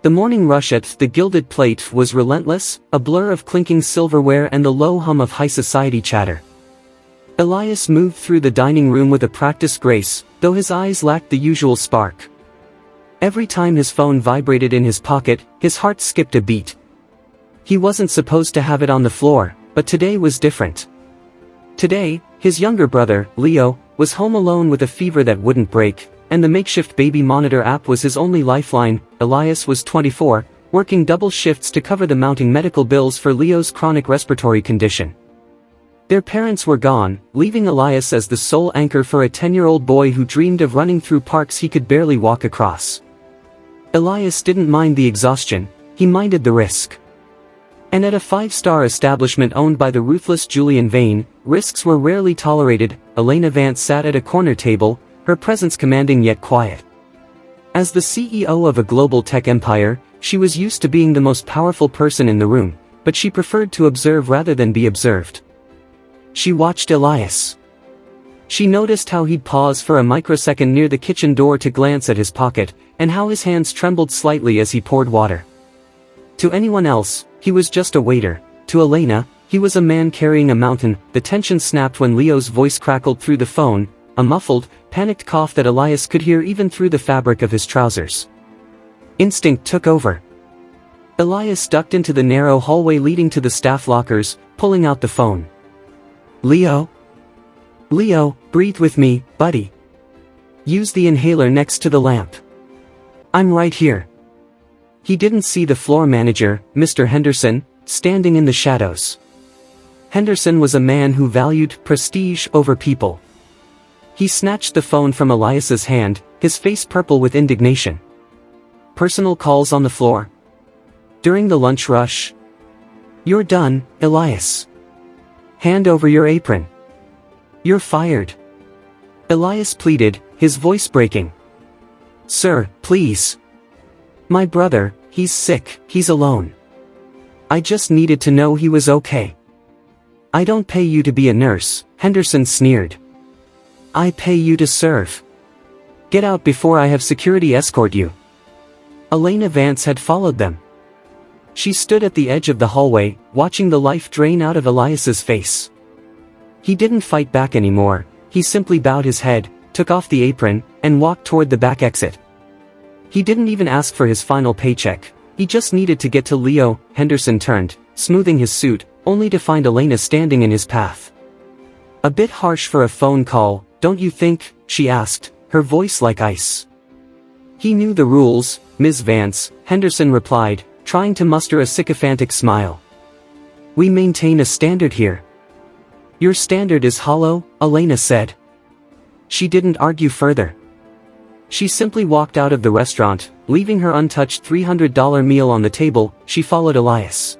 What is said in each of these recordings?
The morning rush at the gilded plate was relentless, a blur of clinking silverware and the low hum of high society chatter. Elias moved through the dining room with a practiced grace, though his eyes lacked the usual spark. Every time his phone vibrated in his pocket, his heart skipped a beat. He wasn't supposed to have it on the floor, but today was different. Today, his younger brother, Leo, was home alone with a fever that wouldn't break, and the makeshift baby monitor app was his only lifeline. Elias was 24, working double shifts to cover the mounting medical bills for Leo's chronic respiratory condition. Their parents were gone, leaving Elias as the sole anchor for a 10-year-old boy who dreamed of running through parks he could barely walk across. Elias didn't mind the exhaustion, he minded the risk. And at a 5-star establishment owned by the ruthless Julian Vane, risks were rarely tolerated. Elena Vance sat at a corner table, her presence commanding yet quiet. As the CEO of a global tech empire, she was used to being the most powerful person in the room, but she preferred to observe rather than be observed. She watched Elias. She noticed how he'd pause for a microsecond near the kitchen door to glance at his pocket, and how his hands trembled slightly as he poured water. To anyone else, he was just a waiter. To Elena, he was a man carrying a mountain. The tension snapped when Leo's voice crackled through the phone, a muffled, panicked cough that Elias could hear even through the fabric of his trousers. Instinct took over. Elias ducked into the narrow hallway leading to the staff lockers, pulling out the phone. Leo? Leo, breathe with me, buddy. Use the inhaler next to the lamp. I'm right here. He didn't see the floor manager, Mr. Henderson, standing in the shadows. Henderson was a man who valued prestige over people. He snatched the phone from Elias's hand, his face purple with indignation. Personal calls on the floor. During the lunch rush. You're done, Elias. Hand over your apron. You're fired. Elias pleaded, his voice breaking. Sir, please. My brother, he's sick, he's alone. I just needed to know he was okay. I don't pay you to be a nurse, Henderson sneered. I pay you to serve. Get out before I have security escort you. Elena Vance had followed them. She stood at the edge of the hallway, watching the life drain out of Elias's face. He didn't fight back anymore, he simply bowed his head, took off the apron, and walked toward the back exit. He didn't even ask for his final paycheck, he just needed to get to Leo. Henderson turned, smoothing his suit, only to find Elena standing in his path. A bit harsh for a phone call, don't you think? She asked, her voice like ice. He knew the rules, Ms. Vance, Henderson replied, trying to muster a sycophantic smile. We maintain a standard here. Your standard is hollow, Elena said. She didn't argue further. She simply walked out of the restaurant, leaving her untouched $300 meal on the table. She followed Elias.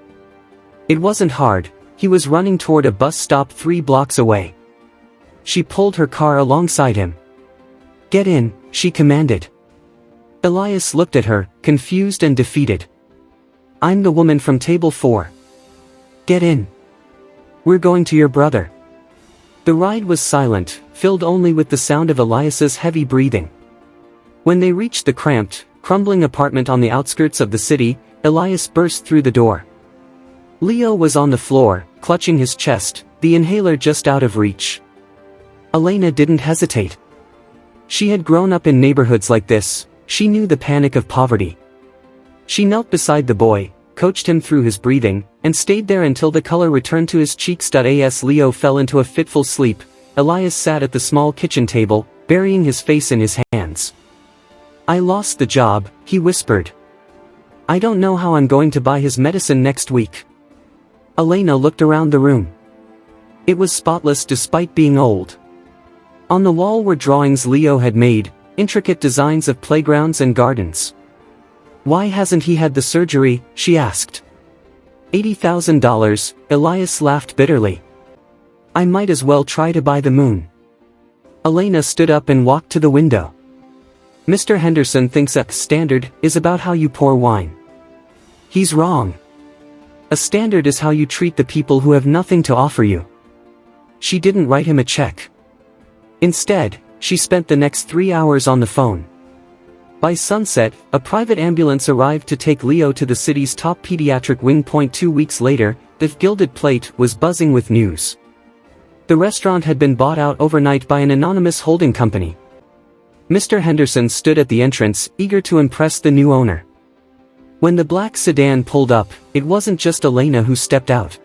It wasn't hard, he was running toward a bus stop 3 blocks away. She pulled her car alongside him. Get in, she commanded. Elias looked at her, confused and defeated. I'm the woman from table 4. Get in. We're going to your brother. The ride was silent, filled only with the sound of Elias's heavy breathing. When they reached the cramped, crumbling apartment on the outskirts of the city, Elias burst through the door. Leo was on the floor, clutching his chest, the inhaler just out of reach. Elena didn't hesitate. She had grown up in neighborhoods like this, she knew the panic of poverty. She knelt beside the boy, coached him through his breathing, and stayed there until the color returned to his cheeks. As Leo fell into a fitful sleep, Elias sat at the small kitchen table, burying his face in his hands. I lost the job, he whispered. I don't know how I'm going to buy his medicine next week. Elena looked around the room. It was spotless despite being old. On the wall were drawings Leo had made, intricate designs of playgrounds and gardens. Why hasn't he had the surgery? She asked. $80,000, Elias laughed bitterly. I might as well try to buy the moon. Elena stood up and walked to the window. Mr. Henderson thinks a standard is about how you pour wine. He's wrong. A standard is how you treat the people who have nothing to offer you. She didn't write him a check. Instead, she spent the next 3 hours on the phone. By sunset, a private ambulance arrived to take Leo to the city's top pediatric wing. 2 weeks later, the Gilded Plate was buzzing with news. The restaurant had been bought out overnight by an anonymous holding company. Mr. Henderson stood at the entrance, eager to impress the new owner. When the black sedan pulled up, it wasn't just Elena who stepped out.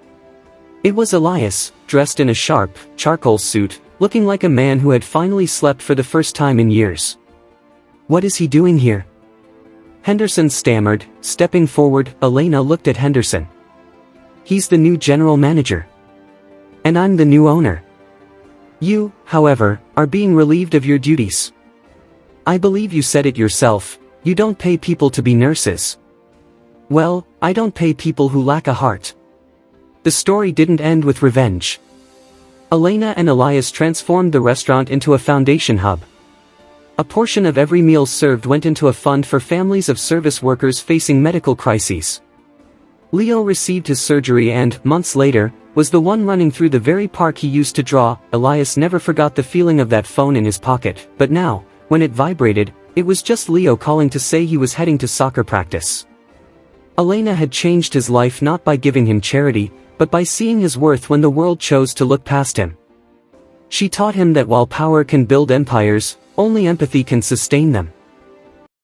It was Elias, dressed in a sharp, charcoal suit, looking like a man who had finally slept for the first time in years. "What is he doing here?" Henderson stammered, stepping forward. Elena looked at Henderson. "He's the new general manager. And I'm the new owner. You, however, are being relieved of your duties. I believe you said it yourself, you don't pay people to be nurses." "Well, I don't pay people who lack a heart." The story didn't end with revenge. Elena and Elias transformed the restaurant into a foundation hub. A portion of every meal served went into a fund for families of service workers facing medical crises. Leo received his surgery and, months later, was the one running through the very park he used to draw. Elias never forgot the feeling of that phone in his pocket, but now, when it vibrated, it was just Leo calling to say he was heading to soccer practice. Elena had changed his life not by giving him charity, but by seeing his worth when the world chose to look past him. She taught him that while power can build empires, only empathy can sustain them.